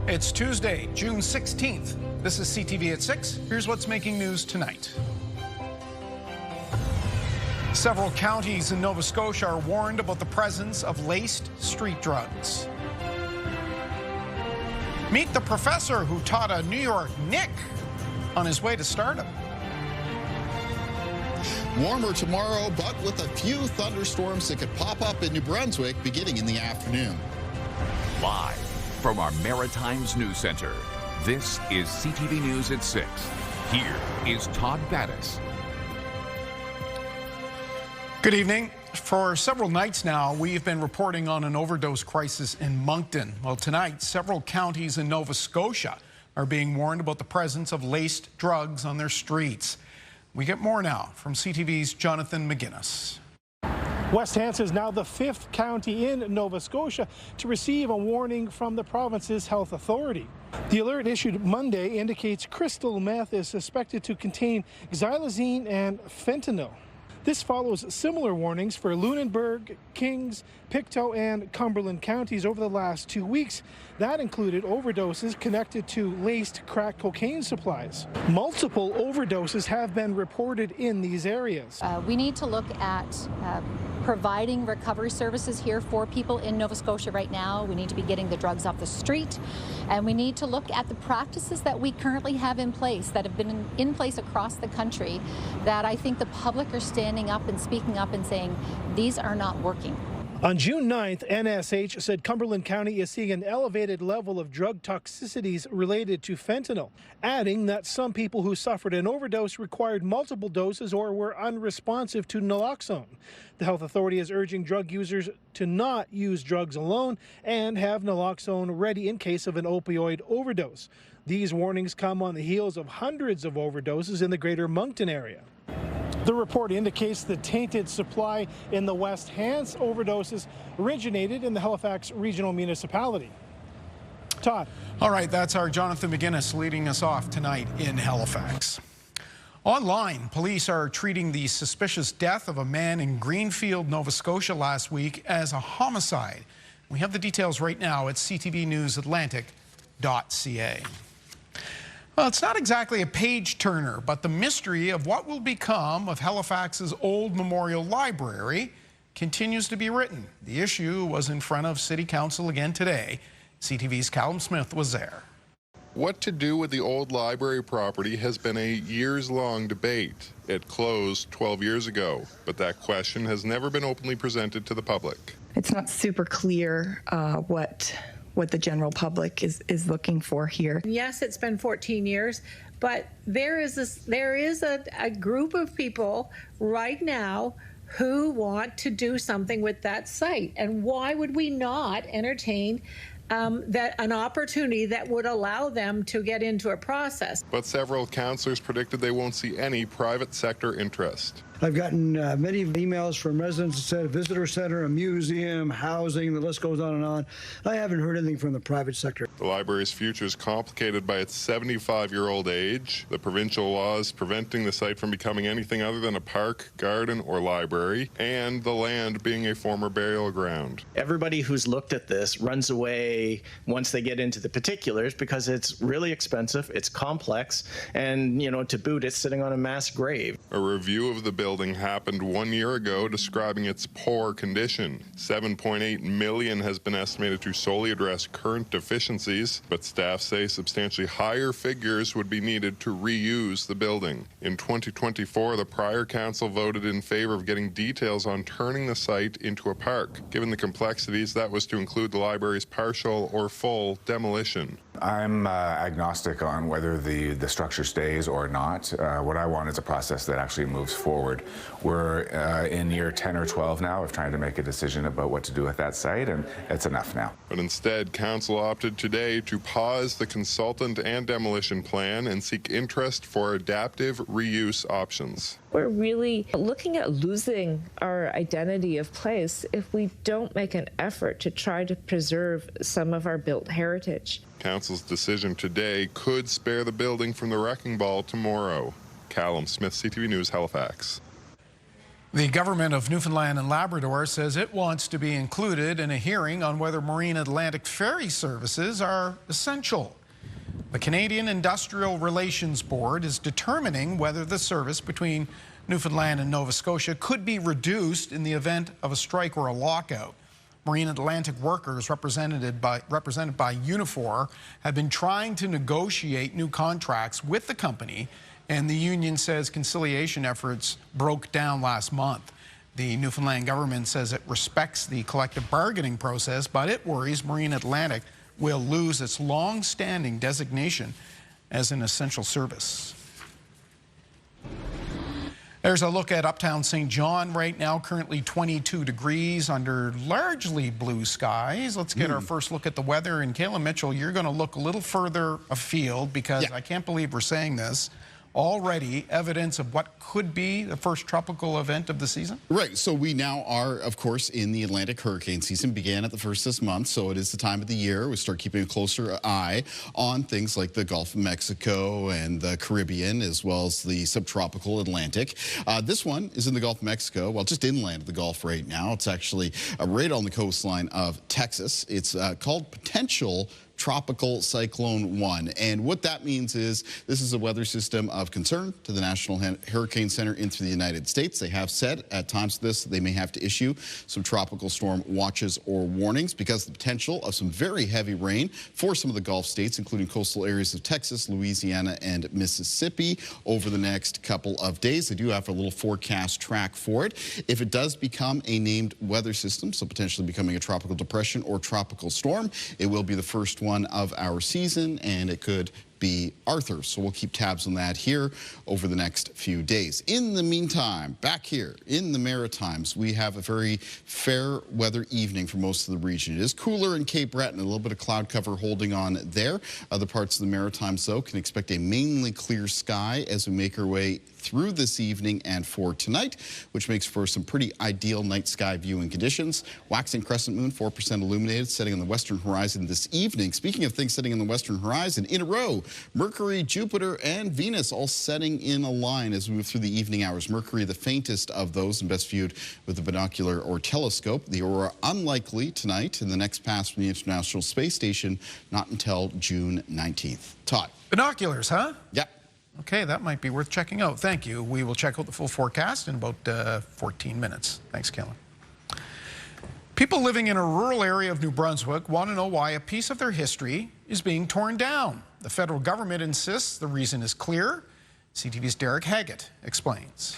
It's Tuesday, June 16th. This is CTV at 6. Here's what's making news tonight. Several counties in Nova Scotia are warned about the presence of laced street drugs. Meet the professor who taught a New York Nick on his way to stardom. Warmer tomorrow, but with a few thunderstorms that could pop up in New Brunswick beginning in the afternoon. Live from our Maritimes News Center, this is CTV News at 6. Here is Todd Battis. Good evening. For several nights now, we've been reporting on an overdose crisis in Moncton. Well, tonight, several counties in Nova Scotia are being warned about the presence of laced drugs on their streets. We get more now from CTV's Jonathan McGuinness. West Hants is now the 5th county in Nova Scotia to receive a warning from the province's health authority. The alert issued Monday indicates crystal meth is suspected to contain xylazine and fentanyl. This follows similar warnings for Lunenburg, Kings, Pictou, and Cumberland counties over the last 2 weeks. That included overdoses connected to laced crack cocaine supplies. Multiple overdoses have been reported in these areas. We need to look at providing recovery services here for people in Nova Scotia right now. We need to be getting the drugs off the street, and we need to look at the practices that we currently have in place, that have been in place across the country, that I think the public are standing up and speaking up and saying, these are not working. On June 9th, NSH said Cumberland County is seeing an elevated level of drug toxicities related to fentanyl, adding that some people who suffered an overdose required multiple doses or were unresponsive to naloxone. The health authority is urging drug users to not use drugs alone and have naloxone ready in case of an opioid overdose. These warnings come on the heels of hundreds of overdoses in the greater Moncton area. The report indicates the tainted supply in the West Hants overdoses originated in the Halifax Regional Municipality. Todd. All right, that's our Jonathan McGuinness leading us off tonight in Halifax. Online, police are treating the suspicious death of a man in Greenfield, Nova Scotia last week as a homicide. We have the details right now at ctvnewsatlantic.ca. Well, it's not exactly a page-turner, but the mystery of what will become of Halifax's old Memorial Library continues to be written. The issue was in front of City Council again today. CTV's Callum Smith was there. What to do with the old library property has been a years-long debate. It closed 12 years ago, but that question has never been openly presented to the public. It's not super clear what the general public is looking for here. Yes, it's been 14 years, but there is a group of people right now who want to do something with that site. And why would we not entertain an opportunity that would allow them to get into a process? But several councillors predicted they won't see any private sector interest. I've gotten many emails from residents that said a visitor center, a museum, housing, the list goes on and on. I haven't heard anything from the private sector. The library's future is complicated by its 75-year-old age, the provincial laws preventing the site from becoming anything other than a park, garden, or library, and the land being a former burial ground. Everybody who's looked at this runs away once they get into the particulars because it's really expensive, it's complex, and, to boot, it's sitting on a mass grave. A review of the building happened 1 year ago describing its poor condition. $7.8 million has been estimated to solely address current deficiencies, but staff say substantially higher figures would be needed to reuse the building. In 2024, the prior council voted in favor of getting details on turning the site into a park. Given the complexities, that was to include the library's partial or full demolition. I'm agnostic on whether the structure stays or not. What I want is a process that actually moves forward. We're in year 10 or 12 now of trying to make a decision about what to do with that site, and it's enough now. But instead, council opted today to pause the consultant and demolition plan and seek interest for adaptive reuse options. We're really looking at losing our identity of place if we don't make an effort to try to preserve some of our built heritage. Council's decision today could spare the building from the wrecking ball tomorrow. Callum Smith, CTV News, Halifax. The government of Newfoundland and Labrador says it wants to be included in a hearing on whether Marine Atlantic ferry services are essential. The Canadian Industrial Relations Board is determining whether the service between Newfoundland and Nova Scotia could be reduced in the event of a strike or a lockout. Marine Atlantic workers represented by Unifor have been trying to negotiate new contracts with the company, and the union says conciliation efforts broke down last month. The Newfoundland government says it respects the collective bargaining process, but it worries Marine Atlantic will lose its long-standing designation as an essential service. There's a look at uptown St. John right now, currently 22 degrees under largely blue skies. Let's get our first look at the weather. And Kayla Mitchell, you're going to look a little further afield because I can't believe we're saying this. Already evidence of what could be the first tropical event of the season? Right. So we now are, of course, in the Atlantic hurricane season. Began at the first this month, so it is the time of the year we start keeping a closer eye on things like the Gulf of Mexico and the Caribbean, as well as the subtropical Atlantic. This one is in the Gulf of Mexico, well, just inland of the Gulf right now. It's actually right on the coastline of Texas. It's called Potential Tropical Cyclone 1. And what that means is this is a weather system of concern to the National Hurricane Center into the United States. They have said at times this they may have to issue some tropical storm watches or warnings because of the potential of some very heavy rain for some of the Gulf states, including coastal areas of Texas, Louisiana, and Mississippi over the next couple of days. They do have a little forecast track for it. If it does become a named weather system, so potentially becoming a tropical depression or tropical storm, it will be the first one of our season, and it could be Arthur. So we'll keep tabs on that here over the next few days. In the meantime, back here in the Maritimes, we have a very fair weather evening for most of the region. It is cooler in Cape Breton, a little bit of cloud cover holding on there. Other parts of the Maritimes, though, can expect a mainly clear sky as we make our way through this evening and for tonight, which makes for some pretty ideal night sky viewing conditions. Waxing crescent moon, 4% illuminated, setting on the western horizon this evening. Speaking of things setting on the western horizon, in a row, Mercury, Jupiter, and Venus all setting in a line as we move through the evening hours. Mercury, the faintest of those and best viewed with the binocular or telescope. The aurora unlikely tonight in the next pass from the International Space Station, not until June 19th. Todd. Binoculars, huh? Yep. Okay, that might be worth checking out. Thank you. We will check out the full forecast in about 14 minutes. Thanks, Kayla. People living in a rural area of New Brunswick want to know why a piece of their history is being torn down. The federal government insists the reason is clear. CTV's Derek Haggett explains.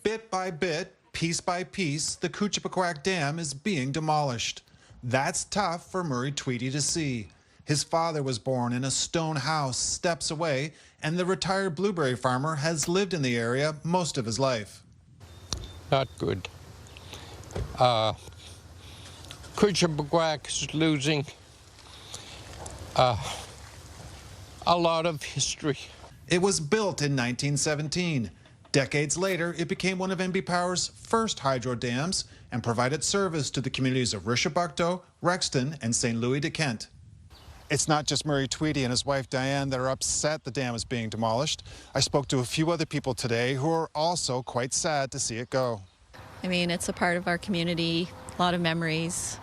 Bit by bit, piece by piece, the Koochapakquak Dam is being demolished. That's tough for Murray Tweedy to see. His father was born in a stone house steps away, and the retired blueberry farmer has lived in the area most of his life. Not good. Koochapakquak is losing a lot of history. It was built in 1917. Decades later, it became one of NB Power's first hydro dams and provided service to the communities of Rishabukto, Rexton, and St. Louis de Kent. It's not just Murray Tweedy and his wife Diane that are upset the dam is being demolished. I spoke to a few other people today who are also quite sad to see it go. I mean, it's a part of our community, a lot of memories.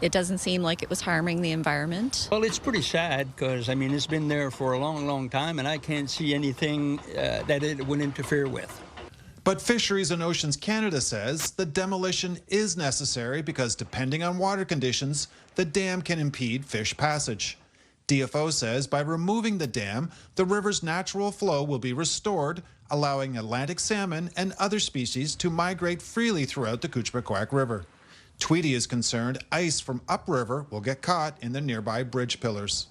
It doesn't seem like it was harming the environment. Well, it's pretty sad because, I mean, it's been there for a long, long time, and I can't see anything that it would interfere with. But Fisheries and Oceans Canada says the demolition is necessary because depending on water conditions, the dam can impede fish passage. DFO says by removing the dam, the river's natural flow will be restored, allowing Atlantic salmon and other species to migrate freely throughout the Koochapakquak River. Tweedy is concerned ice from upriver will get caught in the nearby bridge pillars.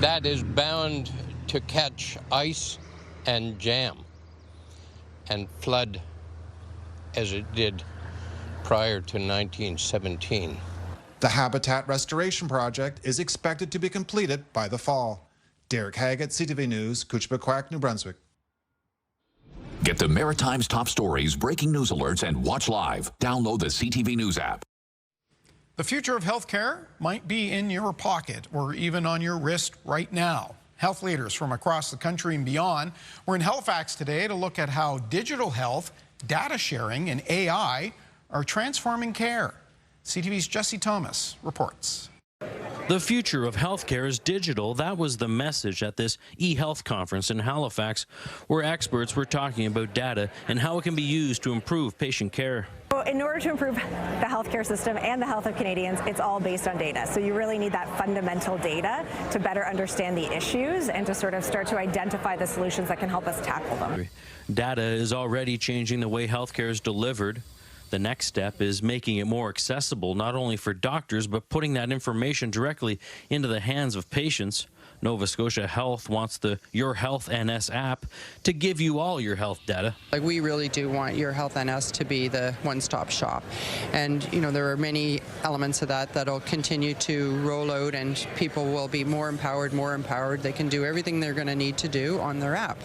That is bound to catch ice and jam and flood as it did prior to 1917. The Habitat Restoration Project is expected to be completed by the fall. Derek Haggett, CTV News, Koochapakquak, New Brunswick. Get the Maritime's top stories, breaking news alerts, and watch live. Download the CTV News app. The future of healthcare might be in your pocket or even on your wrist right now. Health leaders from across the country and beyond were in Halifax today to look at how digital health, data sharing, and AI are transforming care. CTV's Jesse Thomas reports. The future of healthcare is digital. That was the message at this eHealth conference in Halifax, where experts were talking about data and how it can be used to improve patient care. In order to improve the healthcare system and the health of Canadians, it's all based on data. So you really need that fundamental data to better understand the issues and to sort of start to identify the solutions that can help us tackle them. Data is already changing the way healthcare is delivered. The next step is making it more accessible, not only for doctors, but putting that information directly into the hands of patients. Nova Scotia Health wants the Your Health NS app to give you all your health data. Like, we really do want Your Health NS to be the one-stop shop. And, you know, there are many elements of that that'll continue to roll out, and people will be more empowered. They can do everything they're going to need to do on their app.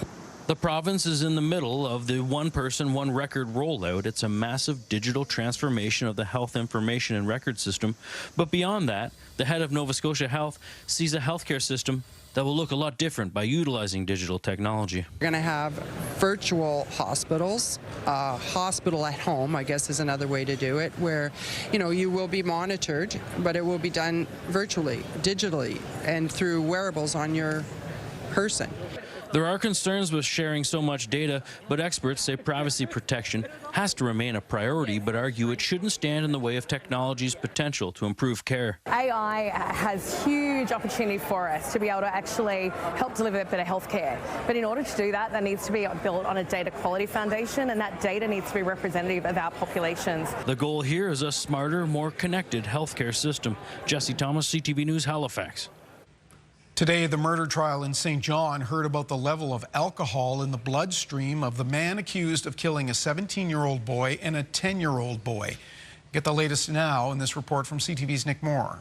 The province is in the middle of the one person, one record rollout. It's a massive digital transformation of the health information and record system. But beyond that, the head of Nova Scotia Health sees a healthcare system that will look a lot different by utilizing digital technology. We're going to have virtual hospitals, hospital at home, I guess is another way to do it, where, you know, you will be monitored, but it will be done virtually, digitally, and through wearables on your person. There are concerns with sharing so much data, but experts say privacy protection has to remain a priority, but argue it shouldn't stand in the way of technology's potential to improve care. AI has huge opportunity for us to be able to actually help deliver better health care. But in order to do that, that needs to be built on a data quality foundation, and that data needs to be representative of our populations. The goal here is a smarter, more connected healthcare system. Jesse Thomas, CTV News, Halifax. Today, the murder trial in St. John heard about the level of alcohol in the bloodstream of the man accused of killing a 17-year-old boy and a 10-year-old boy. Get the latest now in this report from CTV's Nick Moore.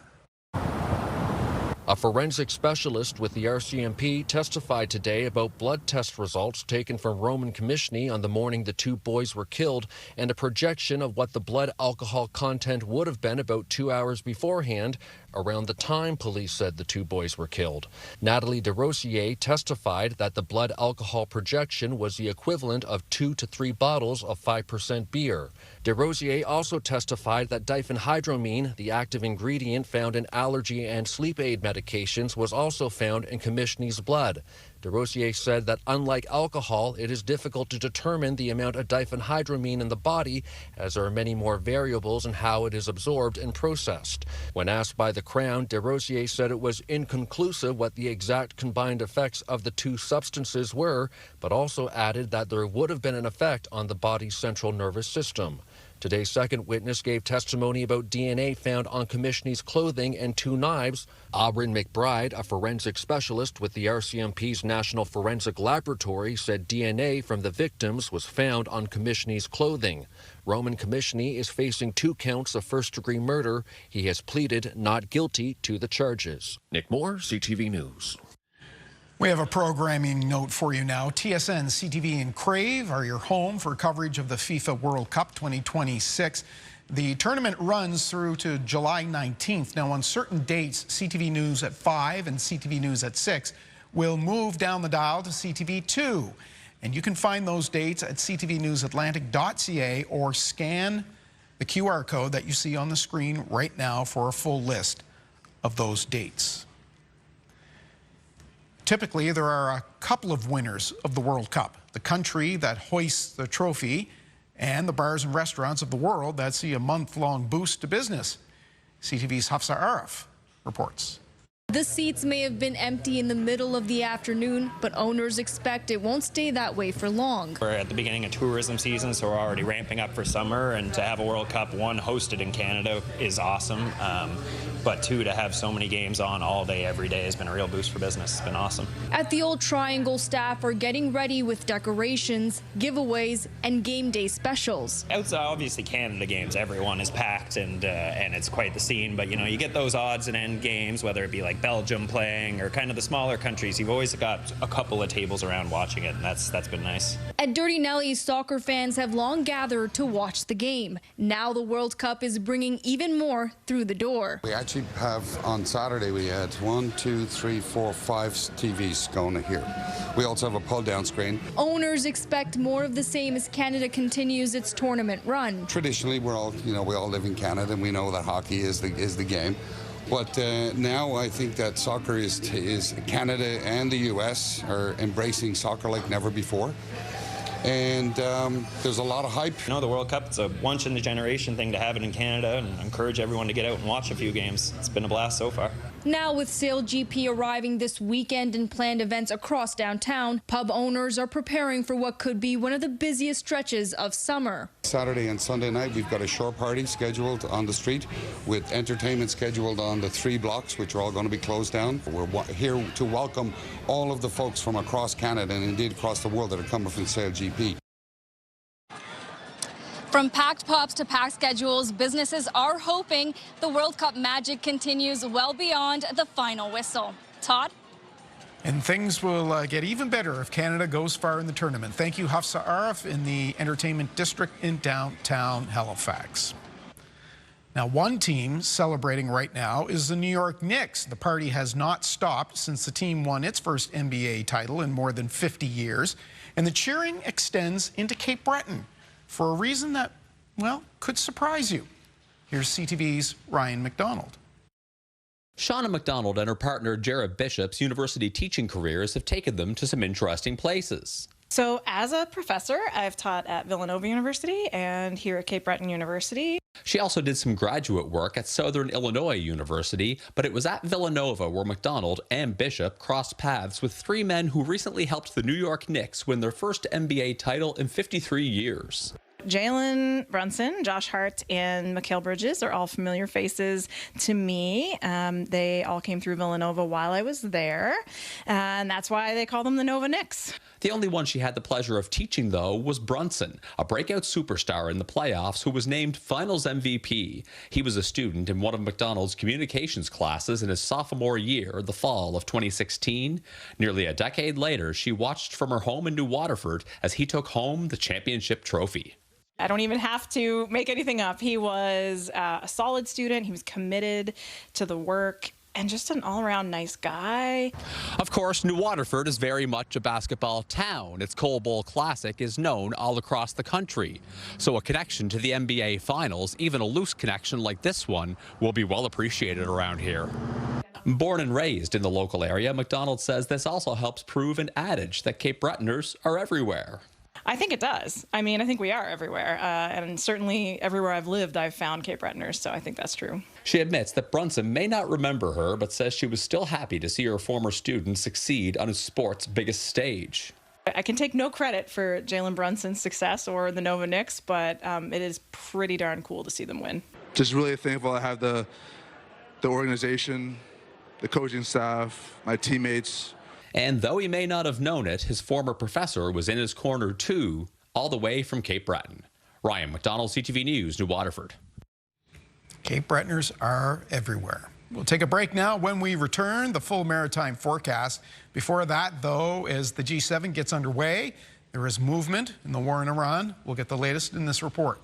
A forensic specialist with the RCMP testified today about blood test results taken from Roman Commissioner on the morning the two boys were killed, and a projection of what the blood alcohol content would have been about 2 hours beforehand, around the time police said the two boys were killed. Natalie DeRosier testified that the blood alcohol projection was the equivalent of 2 to 3 bottles of 5% beer. DeRosier also testified that diphenhydramine, the active ingredient found in allergy and sleep aid medications, was also found in Commissioner's blood. DeRosier said that unlike alcohol, it is difficult to determine the amount of diphenhydramine in the body, as there are many more variables in how it is absorbed and processed. When asked by the Crown, DeRosier said it was inconclusive what the exact combined effects of the two substances were, but also added that there would have been an effect on the body's central nervous system. Today's second witness gave testimony about DNA found on Commissioner's clothing and 2 knives. Aubryn McBride, a forensic specialist with the RCMP's National Forensic Laboratory, said DNA from the victims was found on Commissioner's clothing. Roman Commissioner is facing 2 counts of first-degree murder. He has pleaded not guilty to the charges. Nick Moore, CTV News. We have a programming note for you now. TSN, CTV, and Crave are your home for coverage of the FIFA World Cup 2026. The tournament runs through to July 19th. Now, on certain dates, CTV News at 5 and CTV News at 6 will move down the dial to CTV2. And you can find those dates at ctvnewsatlantic.ca or scan the QR code that you see on the screen right now for a full list of those dates. Typically, there are a couple of winners of the World Cup. The country that hoists the trophy and the bars and restaurants of the world that see a month-long boost to business. CTV's Hafsa Arif reports. The seats may have been empty in the middle of the afternoon, but owners expect it won't stay that way for long. We're at the beginning of tourism season, so we're already ramping up for summer, and to have a World Cup, 1, hosted in Canada is awesome, but 2, to have so many games on all day, every day has been a real boost for business. It's been awesome. At the Old Triangle, staff are getting ready with decorations, giveaways, and game day specials. Outside, obviously, Canada games, everyone is packed, and it's quite the scene, but, you know, you get those odds and end games, whether it be like Belgium playing or kind of the smaller countries, you've always got a couple of tables around watching it, and that's been nice. At Dirty Nelly's, soccer fans have long gathered to watch the game. Now the World Cup is bringing even more through the door. We actually actually have, on Saturday, we had 1, 2, 3, 4, 5 TVs going here. We also have a pull-down screen. Owners expect more of the same as Canada continues its tournament run. Traditionally, we all live in Canada, and we know that hockey is the game. But now I think that soccer is Canada and the U.S. are embracing soccer like never before. And there's a lot of hype. You know, the World Cup, it's a once-in-a-generation thing to have it in Canada, and I encourage everyone to get out and watch a few games. It's been a blast so far. Now with Sail GP arriving this weekend and planned events across downtown, pub owners are preparing for what could be one of the busiest stretches of summer. Saturday and Sunday night, we've got a shore party scheduled on the street with entertainment scheduled on the 3 blocks, which are all going to be closed down. We're here to welcome all of the folks from across Canada and indeed across the world that are coming from Sail GP. From packed pubs to packed schedules, businesses are hoping the World Cup magic continues well beyond the final whistle. Todd? And things will get even better if Canada goes far in the tournament. Thank you, Hafsa Arif in the Entertainment District in downtown Halifax. Now, one team celebrating right now is the New York Knicks. The party has not stopped since the team won its first NBA title in more than 50 years. And the cheering extends into Cape Breton for a reason that, well, could surprise you. Here's CTV's Ryan McDonald. Shauna McDonald and her partner Jared Bishop's university teaching careers have taken them to some interesting places. So as a professor, I've taught at Villanova University and here at Cape Breton University. She also did some graduate work at Southern Illinois University, but it was at Villanova where McDonald and Bishop crossed paths with 3 men who recently helped the New York Knicks win their first NBA title in 53 years. Jalen Brunson, Josh Hart, and Mikal Bridges are all familiar faces to me. They all came through Villanova while I was there, and that's why they call them the Nova Knicks. The only one she had the pleasure of teaching, though, was Brunson, a breakout superstar in the playoffs who was named Finals MVP. He was a student in one of McDonald's communications classes in his sophomore year, the fall of 2016. Nearly a decade later, she watched from her home in New Waterford as he took home the championship trophy. I don't even have to make anything up. He was a solid student. He was committed to the work and just an all-around nice guy. Of course, New Waterford is very much a basketball town. Its Coal Bowl Classic is known all across the country. So a connection to the NBA Finals, even a loose connection like this one, will be well appreciated around here. Born and raised in the local area, McDonald says this also helps prove an adage that Cape Bretoners are everywhere. I think it does. I mean, I think we are everywhere. And certainly everywhere I've lived, I've found Cape Bretoners, so I think that's true. She admits that Brunson may not remember her, but says she was still happy to see her former student succeed on his sport's biggest stage. I can take no credit for Jalen Brunson's success or the Nova Knicks, but it is pretty darn cool to see them win. Just really thankful I have the organization, the coaching staff, my teammates. And though he may not have known it, his former professor was in his corner too, all the way from Cape Breton. Ryan McDonald, CTV News, New Waterford. Cape Bretoners are everywhere. We'll take a break now. When we return, the full maritime forecast. Before that, though, as the G7 gets underway, there is movement in the war in Iran. We'll get the latest in this report.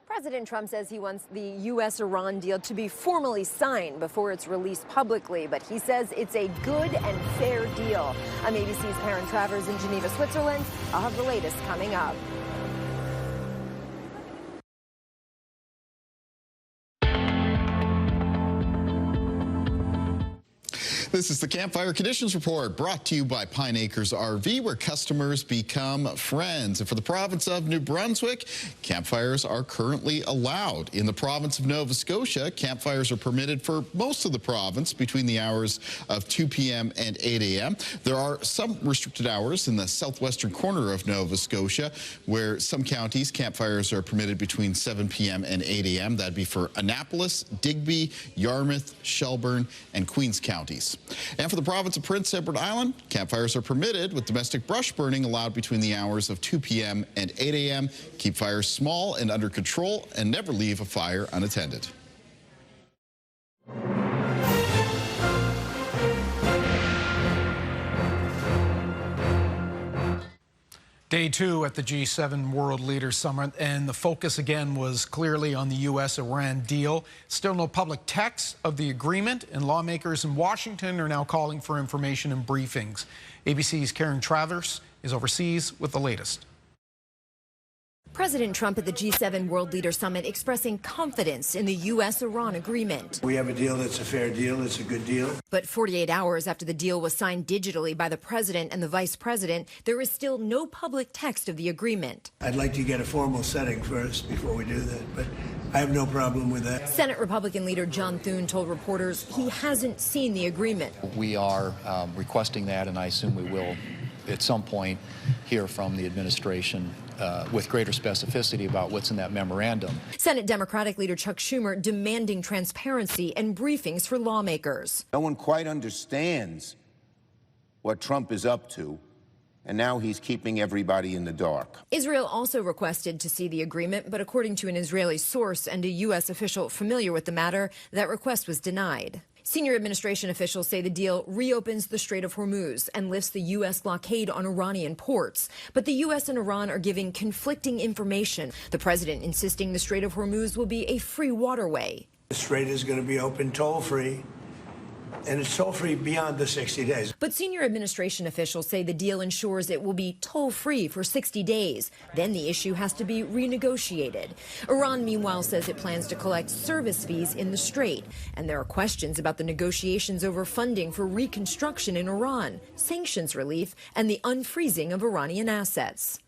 President Trump says he wants the U.S.-Iran deal to be formally signed before it's released publicly, but he says it's a good and fair deal. I'm ABC's Karen Travers in Geneva, Switzerland. I'll have the latest coming up. This is the Campfire Conditions Report brought to you by Pine Acres RV, where customers become friends. And for the province of New Brunswick, campfires are currently allowed. In the province of Nova Scotia, campfires are permitted for most of the province between the hours of 2 p.m. and 8 a.m. There are some restricted hours in the southwestern corner of Nova Scotia, where some counties campfires are permitted between 7 p.m. and 8 a.m. That'd be for Annapolis, Digby, Yarmouth, Shelburne, and Queens counties. And for the province of Prince Edward Island, campfires are permitted with domestic brush burning allowed between the hours of 2 p.m. and 8 a.m. Keep fires small and under control and never leave a fire unattended. Day 2 at the G7 World Leaders Summit, and the focus again was clearly on the U.S.-Iran deal. Still no public text of the agreement, and lawmakers in Washington are now calling for information and briefings. ABC's Karen Travers is overseas with the latest. President Trump at the G7 World Leaders Summit expressing confidence in the U.S.-Iran agreement. We have a deal that's a fair deal. It's a good deal. But 48 hours after the deal was signed digitally by the president and the vice president, there is still no public text of the agreement. I'd like to get a formal setting first before we do that, but I have no problem with that. Senate Republican leader John Thune told reporters he hasn't seen the agreement. We are requesting that, and I assume we will at some point hear from the administration with greater specificity about what's in that memorandum. Senate Democratic leader Chuck Schumer demanding transparency and briefings for lawmakers. No one quite understands what Trump is up to, and now he's keeping everybody in the dark. Israel also requested to see the agreement, but according to an Israeli source and a U.S. official familiar with the matter, that request was denied. Senior administration officials say the deal reopens the Strait of Hormuz and lifts the U.S. blockade on Iranian ports. But the U.S. and Iran are giving conflicting information. The president insisting the Strait of Hormuz will be a free waterway. The strait is going to be open toll-free, and it's toll-free beyond the 60 days. But senior administration officials say the deal ensures it will be toll-free for 60 days. Then the issue has to be renegotiated. Iran, meanwhile, says it plans to collect service fees in the strait. And there are questions about the negotiations over funding for reconstruction in Iran, sanctions relief, and the unfreezing of Iranian assets.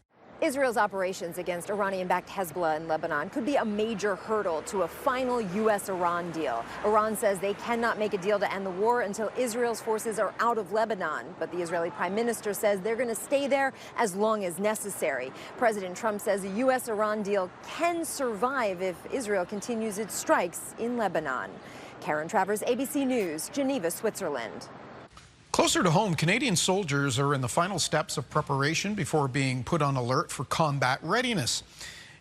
Israel's operations against Iranian-backed Hezbollah in Lebanon could be a major hurdle to a final U.S.-Iran deal. Iran says they cannot make a deal to end the war until Israel's forces are out of Lebanon. But the Israeli prime minister says they're going to stay there as long as necessary. President Trump says a U.S.-Iran deal can survive if Israel continues its strikes in Lebanon. Karen Travers, ABC News, Geneva, Switzerland. Closer to home, Canadian soldiers are in the final steps of preparation before being put on alert for combat readiness.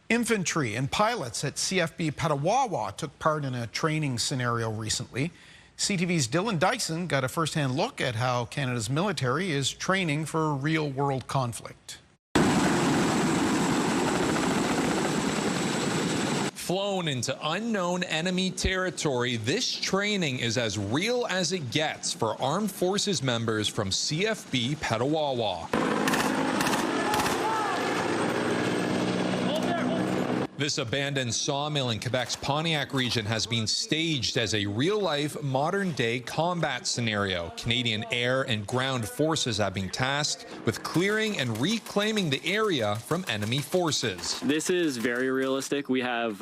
Infantry and pilots at CFB Petawawa took part in a training scenario recently. CTV's Dylan Dyson got a first-hand look at how Canada's military is training for real-world conflict. Flown into unknown enemy territory, this training is as real as it gets for Armed Forces members from CFB Petawawa. This abandoned sawmill in Quebec's Pontiac region has been staged as a real-life, modern-day combat scenario. Canadian air and ground forces have been tasked with clearing and reclaiming the area from enemy forces. This is very realistic. We have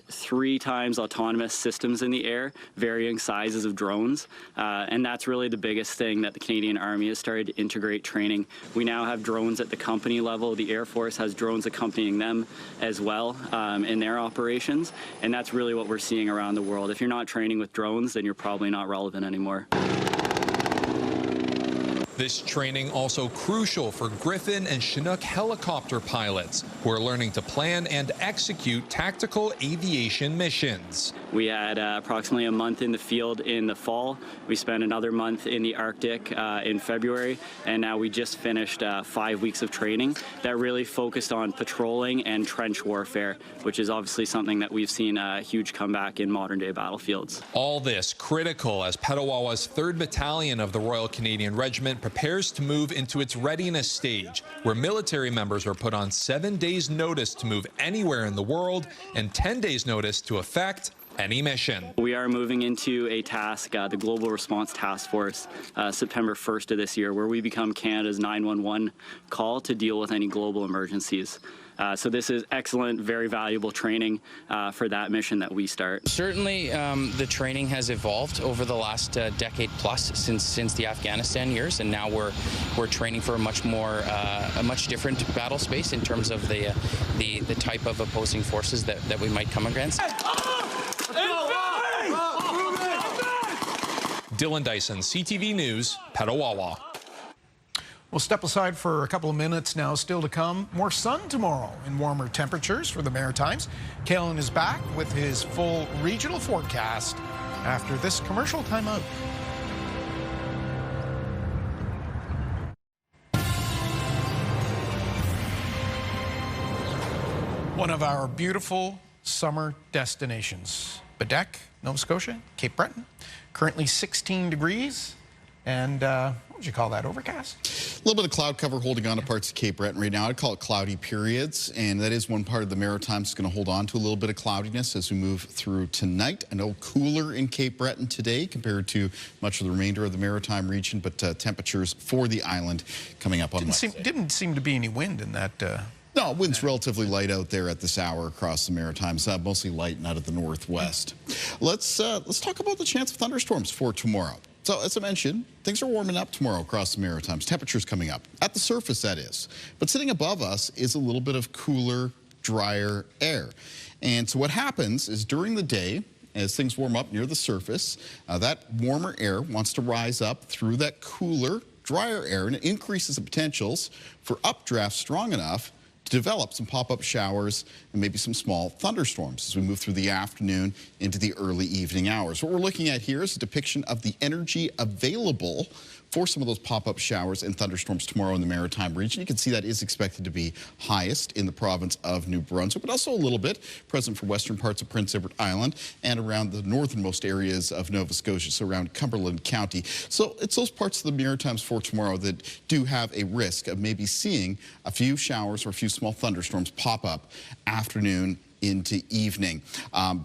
3 times autonomous systems in the air, varying sizes of drones, and that's really the biggest thing that the Canadian Army has started to integrate training. We now have drones at the company level. The Air Force has drones accompanying them as well. In their operations, and that's really what we're seeing around the world. If you're not training with drones, then you're probably not relevant anymore. This training also crucial for Griffin and Chinook helicopter pilots who are learning to plan and execute tactical aviation missions. We had approximately a month in the field in the fall. We spent another month in the Arctic in February, and now we just finished 5 weeks of training that really focused on patrolling and trench warfare, which is obviously something that we've seen a huge comeback in modern-day battlefields. All this critical as Petawawa's 3rd Battalion of the Royal Canadian Regiment prepares to move into its readiness stage, where military members are put on 7 days' notice to move anywhere in the world and 10 days' notice to effect any mission. We are moving into a task, the Global Response Task Force, September 1st of this year, where we become Canada's 911 call to deal with any global emergencies. So this is excellent, very valuable training for that mission that we start. Certainly, the training has evolved over the last decade plus since the Afghanistan years, and now we're training for a much different battle space in terms of the type of opposing forces that we might come against. Dylan Dyson, CTV News, Petawawa. We'll step aside for a couple of minutes now. Still to come, more sun tomorrow and warmer temperatures for the Maritimes. Kalen is back with his full regional forecast after this commercial timeout. One of our beautiful summer destinations. Bedeque, Nova Scotia, Cape Breton. Currently 16 degrees. And what would you call that, overcast? A little bit of cloud cover holding on to parts of Cape Breton right now. I'd call it cloudy periods, and that is one part of the Maritimes that's going to hold on to a little bit of cloudiness as we move through tonight. I know cooler in Cape Breton today compared to much of the remainder of the Maritime region, but temperatures for the island coming up on Wednesday. Didn't seem to be any wind in that. No, wind's relatively light out there at this hour across the Maritimes, mostly light and out of the northwest. Let's talk about the chance of thunderstorms for tomorrow. So, as I mentioned, things are warming up tomorrow across the Maritimes. Temperatures coming up. At the surface, that is. But sitting above us is a little bit of cooler, drier air. And so what happens is during the day, as things warm up near the surface, that warmer air wants to rise up through that cooler, drier air, and it increases the potentials for updrafts strong enough to develop some pop-up showers and maybe some small thunderstorms as we move through the afternoon into the early evening hours. What we're looking at here is a depiction of the energy available for some of those pop-up showers and thunderstorms tomorrow in the Maritime region. You can see that is expected to be highest in the province of New Brunswick, but also a little bit present for western parts of Prince Edward Island and around the northernmost areas of Nova Scotia, so around Cumberland County. So it's those parts of the Maritimes for tomorrow that do have a risk of maybe seeing a few showers or a few small thunderstorms pop up afternoon into evening.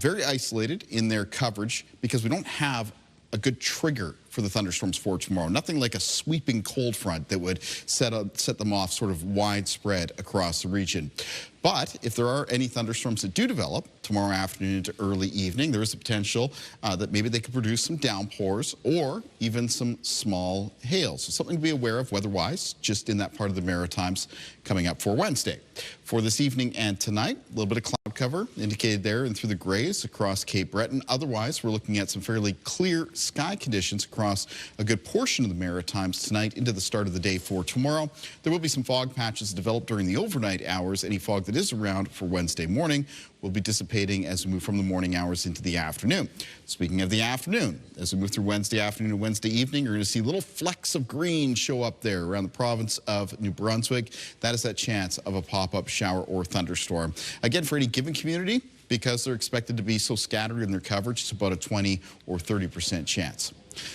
Very isolated in their coverage because we don't have a good trigger for the thunderstorms for tomorrow. Nothing like a sweeping cold front that would set them off sort of widespread across the region. But if there are any thunderstorms that do develop tomorrow afternoon into early evening, there is a potential that maybe they could produce some downpours or even some small hail. So something to be aware of weather-wise, just in that part of the Maritimes coming up for Wednesday. For this evening and tonight, a little bit of cloud cover indicated there and through the grays across Cape Breton. Otherwise, we're looking at some fairly clear sky conditions across a good portion of the Maritimes tonight into the start of the day for tomorrow. There will be some fog patches developed during the overnight hours. Any fog that is around for Wednesday morning will be dissipating as we move from the morning hours into the afternoon. Speaking of the afternoon, as we move through Wednesday afternoon and Wednesday evening, you're going to see little flecks of green show up there around the province of New Brunswick. That is that chance of a pop-up shower or thunderstorm. Again, for any given community, because they're expected to be so scattered in their coverage, it's about a 20 or 30% chance.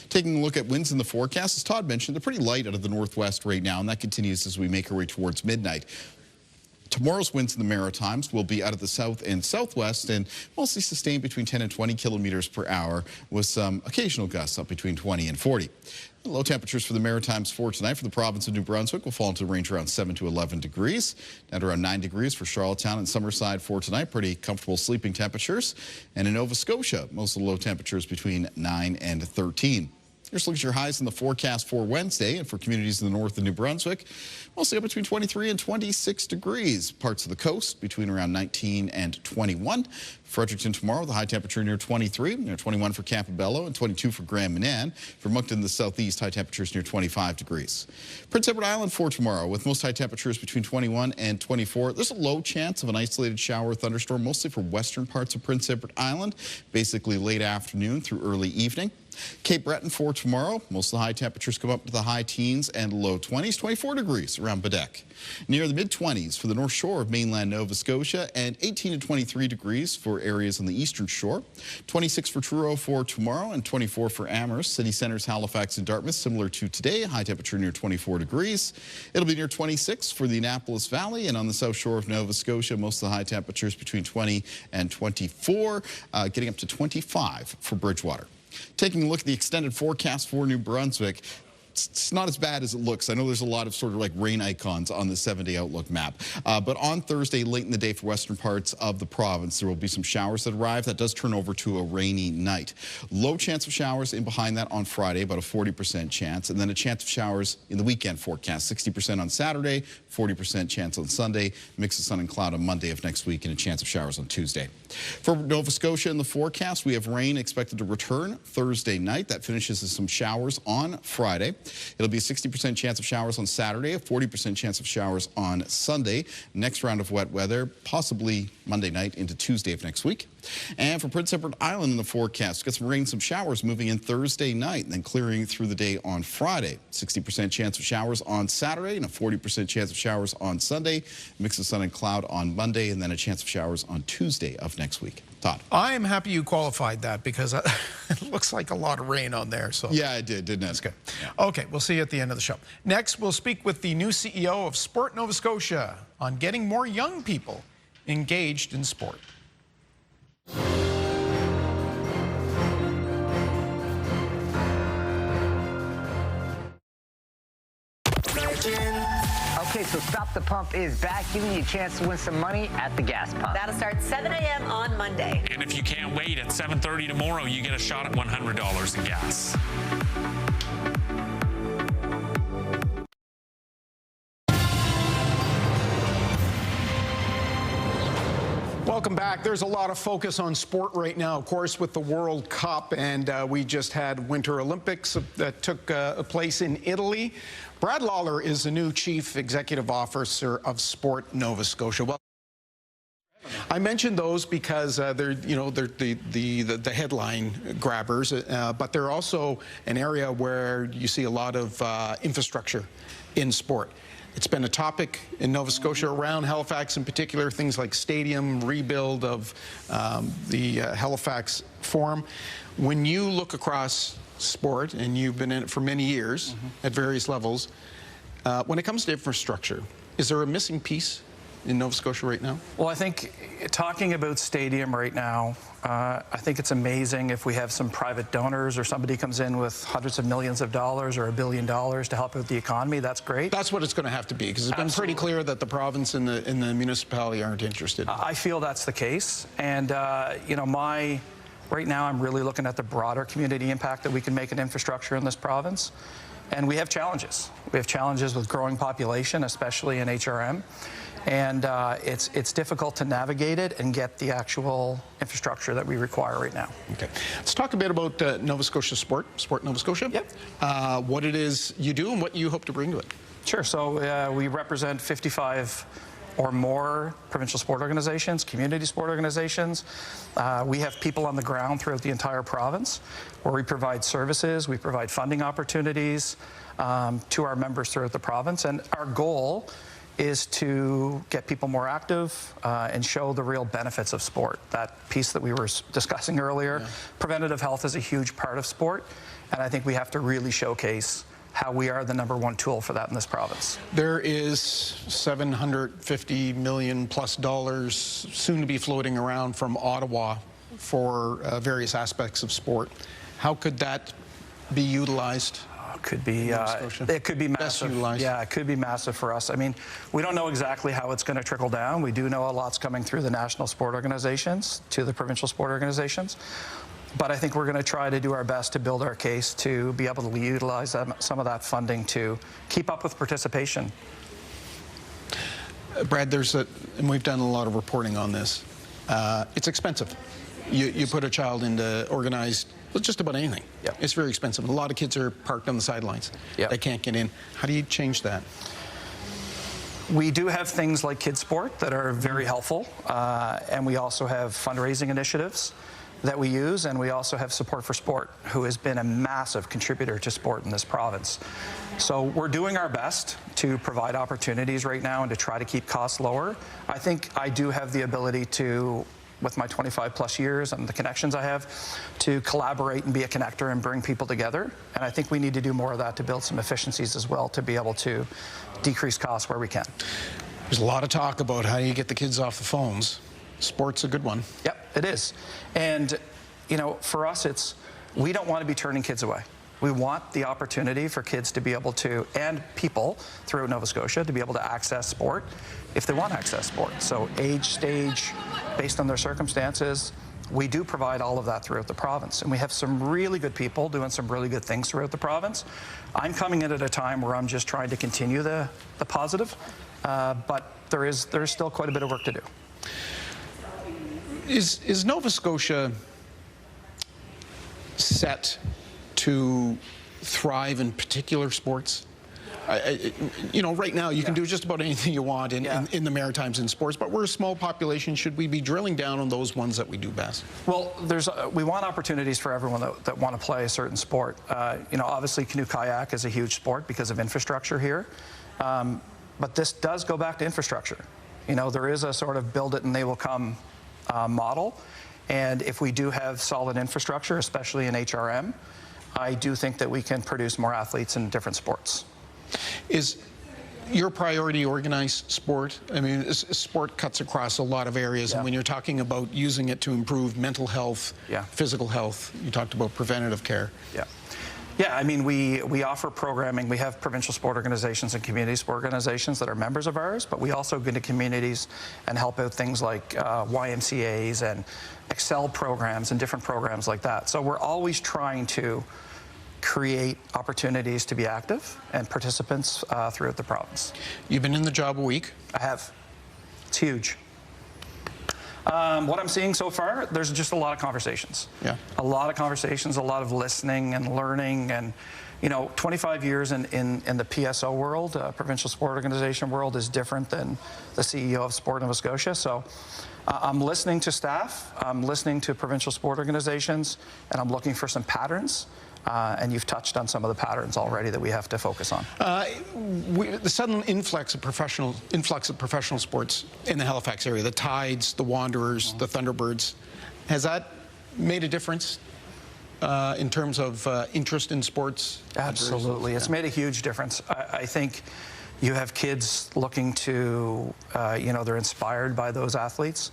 Taking a look at winds in the forecast, as Todd mentioned, they're pretty light out of the northwest right now, and that continues as we make our way towards midnight. Tomorrow's winds in the Maritimes will be out of the south and southwest and mostly sustained between 10 and 20 kilometers per hour with some occasional gusts up between 20 and 40. The low temperatures for the Maritimes for tonight for the province of New Brunswick will fall into a range around 7 to 11 degrees. Down to around 9 degrees for Charlottetown and Summerside for tonight. Pretty comfortable sleeping temperatures. And in Nova Scotia, most of the low temperatures between 9 and 13. Here's a look at your highs in the forecast for Wednesday and for communities in the north of New Brunswick. Mostly up between 23 and 26 degrees. Parts of the coast between around 19 and 21. Fredericton tomorrow, the high temperature near 23, near 21 for Campobello and 22 for Grand Manan. For Moncton in the southeast, high temperatures near 25 degrees. Prince Edward Island for tomorrow with most high temperatures between 21 and 24. There's a low chance of an isolated shower or thunderstorm, mostly for western parts of Prince Edward Island, basically late afternoon through early evening. Cape Breton for tomorrow, most of the high temperatures come up to the high teens and low 20s, 24 degrees around Bedeque. Near the mid-20s for the north shore of mainland Nova Scotia and 18 to 23 degrees for areas on the eastern shore. 26 for Truro for tomorrow and 24 for Amherst. City centers Halifax and Dartmouth, similar to today, high temperature near 24 degrees. It'll be near 26 for the Annapolis Valley and on the south shore of Nova Scotia, most of the high temperatures between 20 and 24, getting up to 25 for Bridgewater. Taking a look at the extended forecast for New Brunswick, it's not as bad as it looks. I know there's a lot of sort of like rain icons on the 7-day outlook map. But on Thursday, late in the day for western parts of the province, there will be some showers that arrive. That does turn over to a rainy night. Low chance of showers in behind that on Friday, about a 40% chance. And then a chance of showers in the weekend forecast, 60% on Saturday, 40% chance on Sunday, mix of sun and cloud on Monday of next week, and a chance of showers on Tuesday. For Nova Scotia in the forecast, we have rain expected to return Thursday night. That finishes with some showers on Friday. It'll be a 60% chance of showers on Saturday, a 40% chance of showers on Sunday. Next round of wet weather, possibly Monday night into Tuesday of next week. And for Prince Edward Island in the forecast, got some rain, some showers moving in Thursday night and then clearing through the day on Friday. 60% chance of showers on Saturday and a 40% chance of showers on Sunday. Mix of sun and cloud on Monday and then a chance of showers on Tuesday of next week. Todd. I am happy you qualified that because it looks like a lot of rain on there. So yeah, it did, didn't it? That's good. Yeah. Okay, we'll see you at the end of the show. Next, we'll speak with the new CEO of Sport Nova Scotia on getting more young people engaged in sport. Okay, so Stop the Pump is back, giving you a chance to win some money at the gas pump. That'll start 7 a.m. on Monday. And if you can't wait, at 7:30 tomorrow, you get a shot at $100 in gas. Welcome back. There's a lot of focus on sport right now, of course, with the World Cup, and we just had Winter Olympics that took place in Italy. Brad Lawler is the new Chief Executive Officer of Sport Nova Scotia. Well, I mentioned those because they're the headline grabbers, but they're also an area where you see a lot of infrastructure in sport. It's been a topic in Nova Scotia, around Halifax in particular, things like stadium, rebuild of the Halifax Forum. When you look across sport, and you've been in it for many years at various levels, when it comes to infrastructure, is there a missing piece in Nova Scotia right now? Well, I think talking about stadium right now, I think it's amazing if we have some private donors or somebody comes in with hundreds of millions of dollars or $1 billion to help out the economy. That's great. That's what it's going to have to be, because it's been pretty clear that the province and the municipality aren't interested. I feel that's the case, and right now I'm really looking at the broader community impact that we can make in infrastructure in this province. And we have challenges. We have challenges with growing population, especially in HRM. And it's difficult to navigate it and get the actual infrastructure that we require right now. Okay. Let's talk a bit about Nova Scotia Sport Nova Scotia. Yep. What it is you do and what you hope to bring to it. Sure. So we represent 55 or more provincial sport organizations, community sport organizations. We have people on the ground throughout the entire province where we provide services, we provide funding opportunities to our members throughout the province. And our goal is to get people more active and show the real benefits of sport. That piece that we were discussing earlier, yeah. Preventative health is a huge part of sport, and I think we have to really showcase how we are the #1 tool for that in this province. There is $750 million plus soon to be floating around from Ottawa for various aspects of sport. How could that be utilized? Could be, it could be massive. Yeah, it could be massive for us. I mean, we don't know exactly how it's going to trickle down. We do know a lot's coming through the national sport organizations to the provincial sport organizations. But I think we're going to try to do our best to build our case to be able to utilize some of that funding to keep up with participation. Brad, and we've done a lot of reporting on this. It's expensive. You put a child into organized, just about anything. Yep. It's very expensive. A lot of kids are parked on the sidelines. Yep. They can't get in. How do you change that? We do have things like kids sport that are very helpful, and we also have fundraising initiatives that we use, and we also have Support for Sport, who has been a massive contributor to sport in this province. So we're doing our best to provide opportunities right now and to try to keep costs lower. I think I do have the ability to, with my 25 plus years and the connections I have, to collaborate and be a connector and bring people together. And I think we need to do more of that to build some efficiencies as well, to be able to decrease costs where we can. There's a lot of talk about how you get the kids off the phones. Sport's a good one. Yep, it is. And, for us, we don't want to be turning kids away. We want the opportunity for kids to be able to, and people throughout Nova Scotia, to be able to access sport if they want to access sport. So age, stage, based on their circumstances, we do provide all of that throughout the province. And we have some really good people doing some really good things throughout the province. I'm coming in at a time where I'm just trying to continue the positive, but there's still quite a bit of work to do. Is Nova Scotia set to thrive in particular sports? you know, right now you can do just about anything you want in the Maritimes in sports, but we're a small population. Should we be drilling down on those ones that we do best? Well, we want opportunities for everyone that want to play a certain sport. You know, obviously canoe kayak is a huge sport because of infrastructure here, but this does go back to infrastructure. You know, there is a sort of build it and they will come model, and if we do have solid infrastructure, especially in HRM, I do think that we can produce more athletes in different sports. Is your priority organized sport? I mean, sport cuts across a lot of areas, and when you're talking about using it to improve mental health, physical health, you talked about preventative care. Yeah, I mean, we offer programming. We have provincial sport organizations and community sport organizations that are members of ours, but we also go into communities and help out things like YMCAs and Excel programs and different programs like that. So we're always trying to create opportunities to be active and participants throughout the province. You've been in the job a week? I have. It's huge. What I'm seeing so far, there's just a lot of conversations. A lot of conversations, a lot of listening and learning, and you know, 25 years in the PSO world, provincial sport organization world, is different than the CEO of Sport Nova Scotia. So I'm listening to staff, I'm listening to provincial sport organizations, and I'm looking for some patterns. And you've touched on some of the patterns already that we have to focus on. The sudden influx of professional sports in the Halifax area, the Tides, the Wanderers, the Thunderbirds, has that made a difference in terms of interest in sports? Absolutely. It's made a huge difference. I think you have kids looking to, you know, they're inspired by those athletes.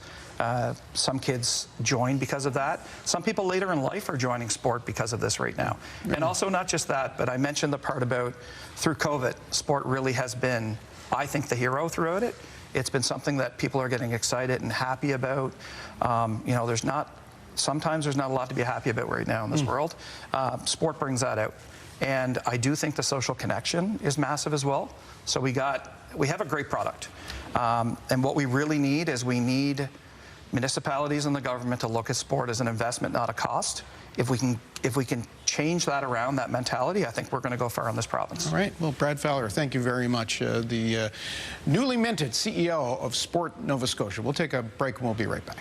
Some kids join because of that. Some people later in life are joining sport because of this right now. And also not just that, but I mentioned the part about through COVID, sport really has been, I think, the hero throughout it. It's been something that people are getting excited and happy about. You know, sometimes there's not a lot to be happy about right now in this world. Sport brings that out. And I do think the social connection is massive as well. So we have a great product. And what we really need is we need municipalities and the government to look at sport as an investment, not a cost. If we can change that around, that mentality, I think we're going to go far in this province. All right. Well, Brad Fowler, thank you very much. The newly minted CEO of Sport Nova Scotia. We'll take a break and we'll be right back.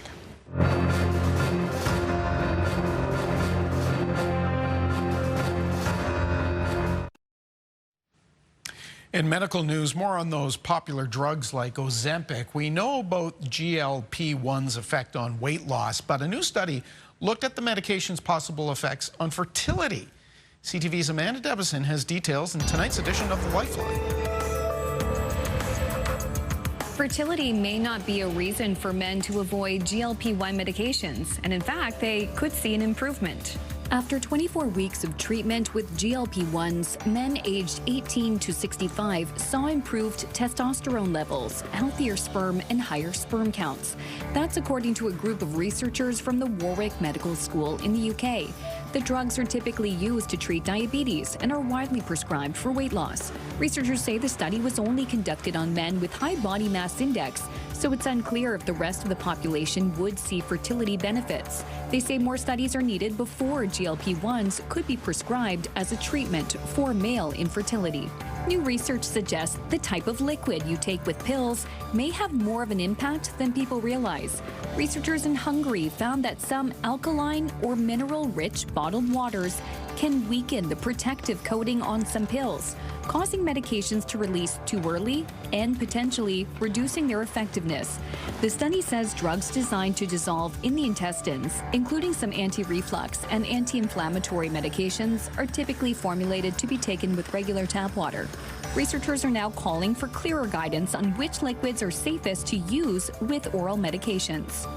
In medical news, more on those popular drugs like Ozempic. We know about GLP-1's effect on weight loss, but a new study looked at the medication's possible effects on fertility. CTV's Amanda Debison has details in tonight's edition of The Lifeline. Fertility may not be a reason for men to avoid GLP-1 medications, and in fact, they could see an improvement. After 24 weeks of treatment with GLP-1s, men aged 18 to 65 saw improved testosterone levels, healthier sperm, and higher sperm counts. That's according to a group of researchers from the Warwick Medical School in the UK. The drugs are typically used to treat diabetes and are widely prescribed for weight loss. Researchers say the study was only conducted on men with high body mass index, so it's unclear if the rest of the population would see fertility benefits. They say more studies are needed before GLP-1s could be prescribed as a treatment for male infertility. New research suggests the type of liquid you take with pills may have more of an impact than people realize. Researchers in Hungary found that some alkaline or mineral-rich bottled waters can weaken the protective coating on some pills, causing medications to release too early and potentially reducing their effectiveness. The study says drugs designed to dissolve in the intestines, including some anti-reflux and anti-inflammatory medications, are typically formulated to be taken with regular tap water. Researchers are now calling for clearer guidance on which liquids are safest to use with oral medications.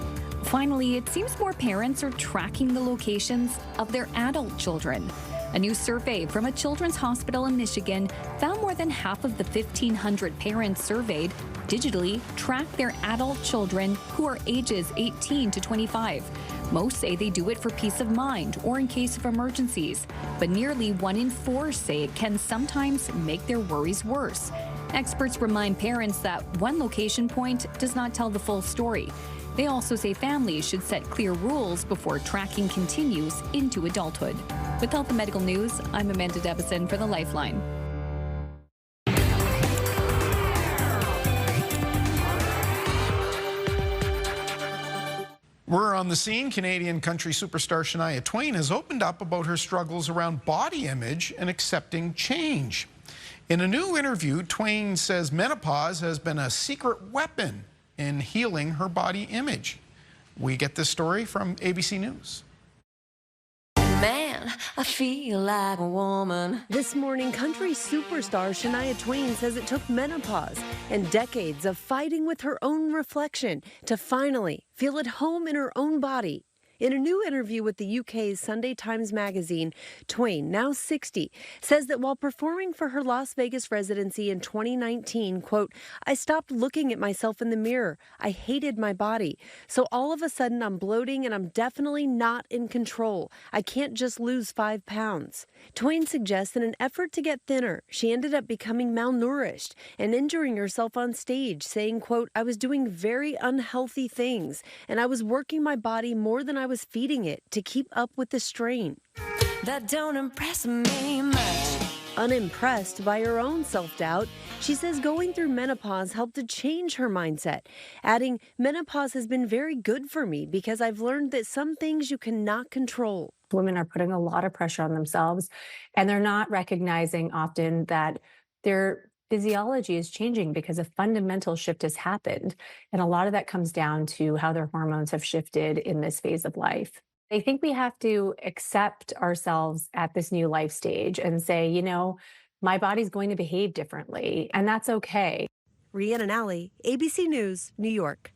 Finally, it seems more parents are tracking the locations of their adult children. A new survey from a children's hospital in Michigan found more than half of the 1,500 parents surveyed digitally track their adult children who are ages 18 to 25. Most say they do it for peace of mind or in case of emergencies, but nearly 1 in 4 say it can sometimes make their worries worse. Experts remind parents that one location point does not tell the full story. They also say families should set clear rules before tracking continues into adulthood. With Health and Medical News, I'm Amanda Debison for The Lifeline. on the scene, Canadian country superstar Shania Twain has opened up about her struggles around body image and accepting change. In a new interview, Twain says menopause has been a secret weapon in healing her body image. We get this story from ABC News. Man, I feel like a woman. This morning, country superstar Shania Twain says it took menopause and decades of fighting with her own reflection to finally feel at home in her own body. In a new interview with the UK's Sunday Times magazine, Twain, now 60, says that while performing for her Las Vegas residency in 2019, quote, I stopped looking at myself in the mirror. I hated my body. So all of a sudden I'm bloating and I'm definitely not in control. I can't just lose 5 pounds. Twain suggests in an effort to get thinner, she ended up becoming malnourished and injuring herself on stage, saying, quote, I was doing very unhealthy things and I was working my body more than I was feeding it to keep up with the strain. That don't impress me much. Unimpressed by her own self-doubt, she says going through menopause helped to change her mindset, adding, menopause has been very good for me because I've learned that some things you cannot control. Women are putting a lot of pressure on themselves, and they're not recognizing often that their physiology is changing because a fundamental shift has happened. And a lot of that comes down to how their hormones have shifted in this phase of life. I think we have to accept ourselves at this new life stage and say, you know, my body's going to behave differently, and that's okay. Rhiannon Alley, ABC News, New York.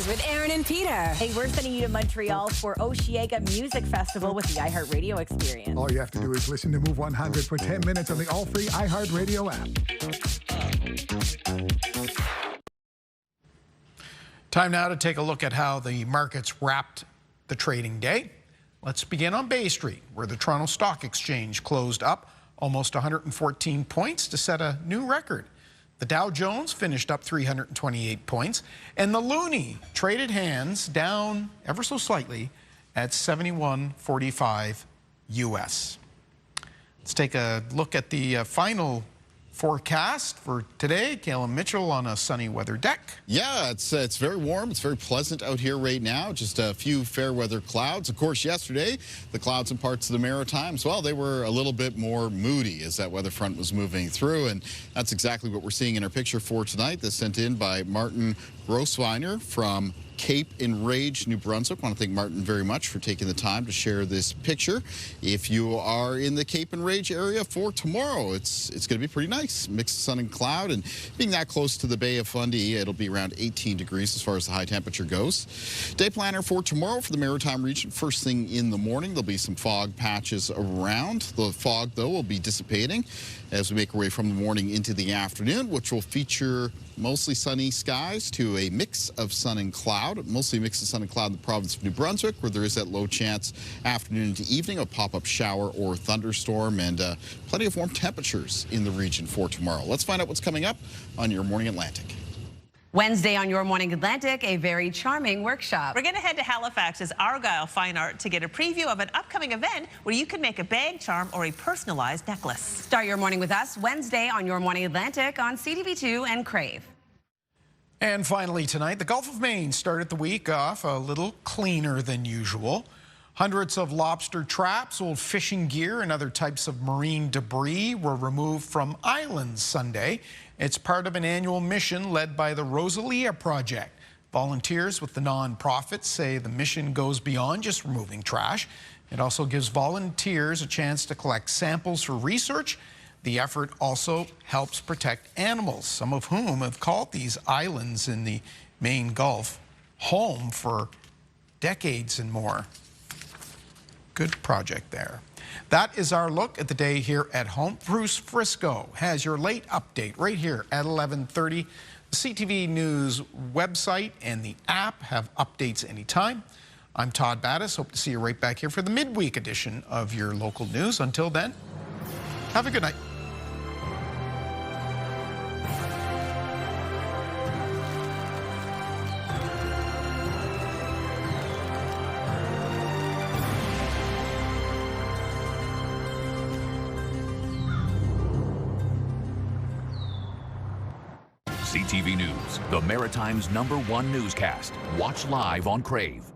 With Aaron and Peter. Hey, we're sending you to Montreal for Osheaga Music Festival with the iHeartRadio experience. All you have to do is listen to Move 100 for 10 minutes on the all-free iHeartRadio app. Time now to take a look at how the markets wrapped the trading day. Let's begin on Bay Street, where the Toronto Stock Exchange closed up almost 114 points to set a new record. The Dow Jones finished up 328 points, and the Loonie traded hands down ever so slightly at 71.45 U.S. Let's take a look at the final forecast for today. Caleb Mitchell on a sunny weather deck. Yeah, it's very warm. It's very pleasant out here right now. Just a few fair weather clouds. Of course, yesterday, the clouds in parts of the Maritimes, well, they were a little bit more moody as that weather front was moving through, and that's exactly what we're seeing in our picture for tonight. This sent in by Martin Grossweiner from Cape Enraged, New Brunswick. I want to thank Martin very much for taking the time to share this picture. If you are in the Cape Enraged area for tomorrow, it's going to be pretty nice. Mixed sun and cloud, and being that close to the Bay of Fundy, it'll be around 18 degrees as far as the high temperature goes. Day planner for tomorrow for the Maritime region. First thing in the morning, there'll be some fog patches around. The fog, though, will be dissipating as we make our way from the morning into the afternoon, which will feature mostly sunny skies to a mix of sun and cloud. Mostly a mix of sun and cloud in the province of New Brunswick, where there is that low chance afternoon into evening, a pop-up shower or thunderstorm, and plenty of warm temperatures in the region for tomorrow. Let's find out what's coming up on Your Morning Atlantic. Wednesday on Your Morning Atlantic, a very charming workshop. We're going to head to Halifax's Argyle Fine Art to get a preview of an upcoming event where you can make a bag charm or a personalized necklace. Start your morning with us Wednesday on Your Morning Atlantic on CTV2 and Crave. And finally tonight, the Gulf of Maine started the week off a little cleaner than usual. Hundreds of lobster traps, old fishing gear, and other types of marine debris were removed from islands Sunday. It's part of an annual mission led by the Rosalia Project. Volunteers with the nonprofit say the mission goes beyond just removing trash. It also gives volunteers a chance to collect samples for research. The effort also helps protect animals, some of whom have called these islands in the Maine Gulf home for decades and more. Good project there. That is our look at the day here at home. Bruce Frisco has your late update right here at 11:30. The CTV News website and the app have updates anytime. I'm Todd Battis. Hope to see you right back here for the midweek edition of your local news. Until then, have a good night. CTV News, the Maritime's #1 newscast. Watch live on Crave.